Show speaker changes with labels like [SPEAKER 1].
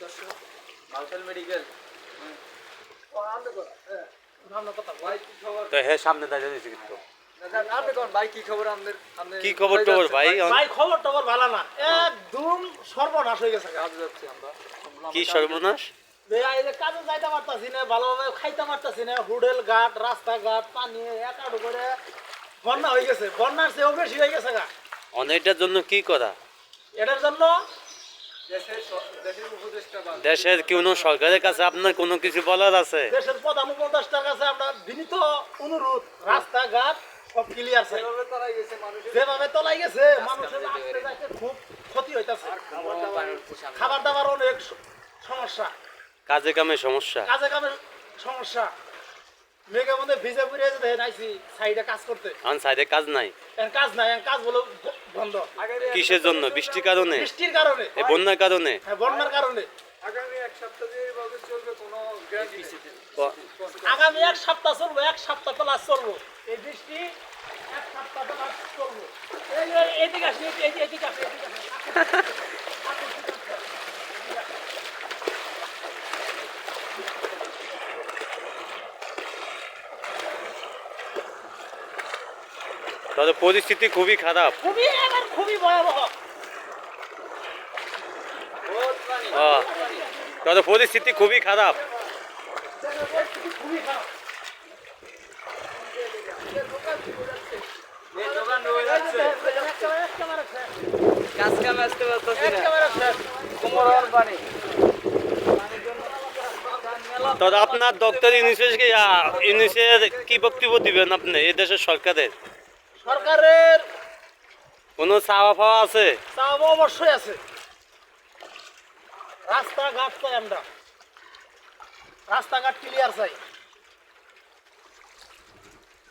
[SPEAKER 1] দর্শক মালখাল মেডিকেল
[SPEAKER 2] তো হ্যাঁ সামনে দাঁড়িয়ে দিয়েছি কিন্তু
[SPEAKER 1] আপনি কোন ভাই কি খবর আমাদের
[SPEAKER 2] কি খবর টবর ভাই
[SPEAKER 3] ভাই খবর টবর ভালো না একদম সর্বনাশ হয়ে গেছে
[SPEAKER 1] কাজ যাচ্ছি আমরা
[SPEAKER 2] কি সর্বনাশ
[SPEAKER 3] এই যে কাজে যাইতে পারতাছি না ভালোভাবে খাইতে পারতাছি না হোটেল ঘাট রাস্তাঘাট পানি একাডো করে বন্যা হয়ে গেছে বন্যার চেয়েও বেশি হয়ে গেছে গা
[SPEAKER 2] অনেকটার জন্য কি করা
[SPEAKER 3] এটার জন্য
[SPEAKER 1] দেশের উপদেষ্টা বা
[SPEAKER 2] দেশের কোনো সরকারের কাছে আপনার কোনো কিছু বলার আছে
[SPEAKER 3] দেশের প্রধান উপদেষ্টার কাছে আমরা বিনীত অনুরোধ রাস্তাঘাট সব ক্লিয়ার চাই
[SPEAKER 1] যেভাবে তারাই গেছে মানুষের
[SPEAKER 3] যেভাবে তলাই গেছে মানুষের আসতে যাইতে খুব ক্ষতি হইতাছে খাবার দাবার অনেক সমস্যা
[SPEAKER 2] কাজে কামে সমস্যা
[SPEAKER 3] কাজে কামে সমস্যা মেঘের মধ্যে ভিজে পুড়ে যেতে নাইছি সাইডে কাজ করতে
[SPEAKER 2] এখন সাইডে কাজ নাই
[SPEAKER 3] এখন কাজ নাই এখন কাজ বলে বন্ধ
[SPEAKER 2] কিসের জন্য বৃষ্টির কারণে
[SPEAKER 3] বৃষ্টির কারণে
[SPEAKER 2] এই বন্যার কারণে
[SPEAKER 3] হ্যাঁ, বন্যার কারণে
[SPEAKER 1] আগামী এক সপ্তাহ যেভাবে চলবে কোনো গ্যারান্টি
[SPEAKER 3] আগামী এক সপ্তাহ চলবো এক সপ্তাহ প্লাস চলবো এই বৃষ্টি এক সপ্তাহ প্লাস চলবো এদিকে আসি এদিকে আসি
[SPEAKER 2] তাহলে পরিস্থিতি খুবই খারাপ
[SPEAKER 3] খুবই ভয়াবহ
[SPEAKER 2] তাহলে পরিস্থিতি খুবই খারাপ
[SPEAKER 3] খুবই খারাপ
[SPEAKER 1] দোকান রয়ে যাচ্ছে কাজ কামে আসতে পারতেছি না কোমর পানি
[SPEAKER 2] তাহলে আপনার ডক্টর ইউনিসের কি বক্তব্য দিবেন আপনি এই দেশের সরকারের
[SPEAKER 3] সরকারের
[SPEAKER 2] কোনো চাওয়া পাওয়া আছে
[SPEAKER 3] চাপ অবশ্যই আছে রাস্তাঘাট চাই আমরা রাস্তাঘাট ক্লিয়ার চাই